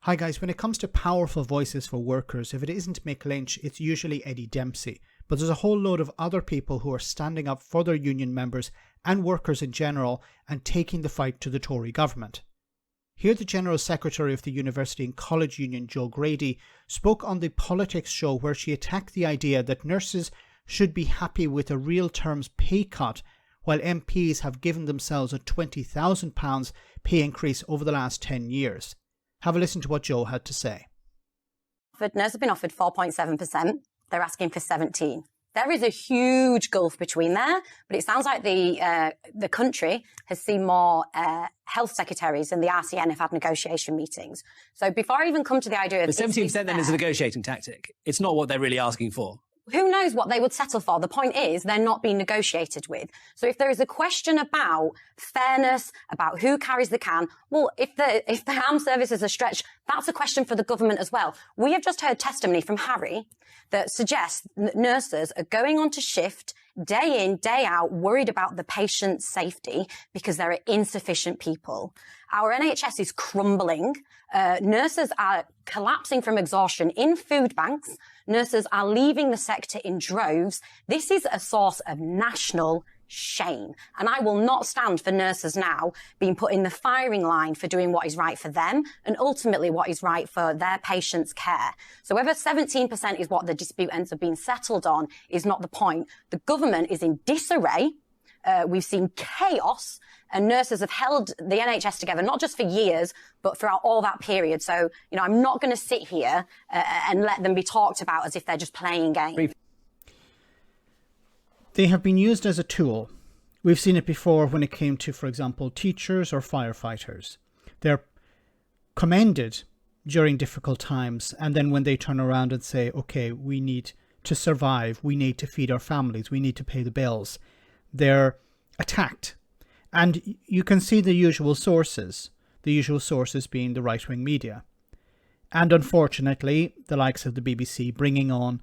Hi guys, when it comes to powerful voices for workers, if it isn't Mick Lynch, it's usually Eddie Dempsey. But there's a whole load of other people who are standing up for their union members and workers in general and taking the fight to the Tory government. Here the General Secretary of the University and College Union, Joe Grady, spoke on the Politics show where she attacked the idea that nurses should be happy with a real terms pay cut while MPs have given themselves a £20,000 pay increase over the last 10 years. Have a listen to what Joe had to say. Nurses have been offered 4.7%. They're asking for 17%. There is a huge gulf between there, but it sounds like the country has seen more health secretaries and the RCN have had negotiation meetings. So before I even come to the idea of... The 17% then is a negotiating tactic. It's not what they're really asking for. Who knows what they would settle for? The point is they're not being negotiated with. So if there is a question about fairness, about who carries the can, well, if the armed services are stretched, that's a question for the government as well. We have just heard testimony from Harry that suggests that nurses are going on to shift day in, day out, worried about the patient's safety because there are insufficient people. Our NHS is crumbling. Nurses are collapsing from exhaustion in food banks. Nurses are leaving the sector in droves. This is a source of national shame. And I will not stand for nurses now being put in the firing line for doing what is right for them and ultimately what is right for their patients' care. So whether 17% is what the dispute ends up being settled on is not the point. The government is in disarray. We've seen chaos, and nurses have held the NHS together, not just for years, but throughout all that period. So, I'm not going to sit here and let them be talked about as if they're just playing games. They have been used as a tool. We've seen it before when it came to, for example, teachers or firefighters. They're commended during difficult times, and then when they turn around and say, okay, we need to survive, we need to feed our families, we need to pay the bills, they're attacked. And you can see the usual sources being the right-wing media. And unfortunately, the likes of the BBC bringing on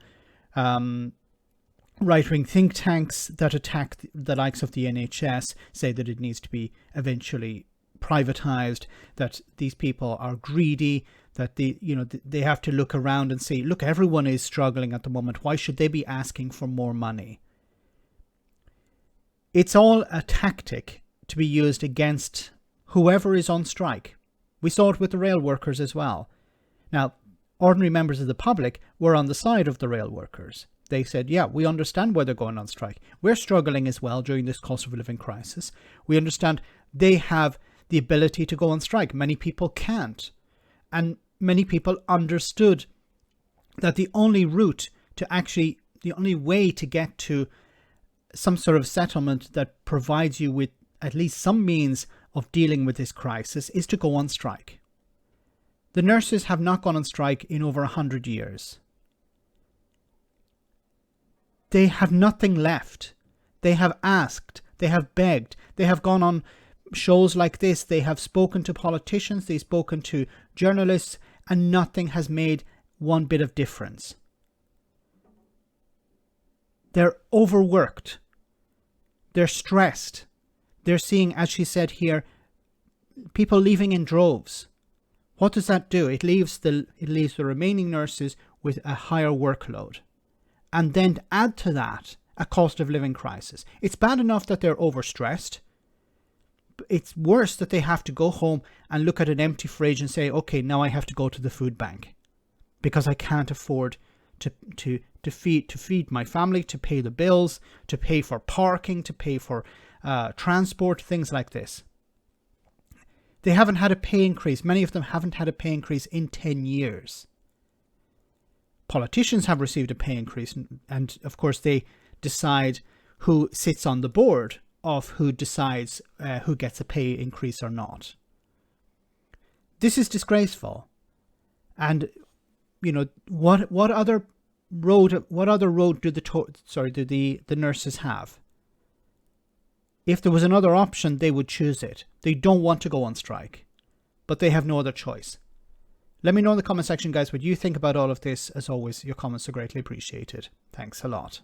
right-wing think tanks that attack the likes of the NHS, say that it needs to be eventually privatized, that these people are greedy, that they have to look around and say, look, everyone is struggling at the moment. Why should they be asking for more money? It's all a tactic to be used against whoever is on strike. We saw it with the rail workers as well. Now, ordinary members of the public were on the side of the rail workers. They said, yeah, we understand why they're going on strike. We're struggling as well during this cost of living crisis. We understand they have the ability to go on strike. Many people can't. And many people understood that the only way to get to some sort of settlement that provides you with at least some means of dealing with this crisis is to go on strike. The nurses have not gone on strike in over 100 years. They have nothing left. They have asked, they have begged, they have gone on shows like this, they have spoken to politicians, they've spoken to journalists, and nothing has made one bit of difference. They're overworked. They're stressed. They're seeing, as she said here, people leaving in droves. What does that do? It leaves the remaining nurses with a higher workload. And then to add to that, a cost of living crisis. It's bad enough that they're overstressed. It's worse that they have to go home and look at an empty fridge and say, okay, now I have to go to the food bank because I can't afford to feed my family, to pay the bills, to pay for parking, to pay for transport, things like this. They haven't had a pay increase. Many of them haven't had a pay increase in 10 years. Politicians have received a pay increase, and of course they decide who sits on the board of who decides who gets a pay increase or not. This is disgraceful. And what other road do the nurses have? If there was another option, they would choose it. They don't want to go on strike, but they have no other choice. Let me know in the comment section, guys, what you think about all of this. As always, your comments are greatly appreciated. Thanks a lot.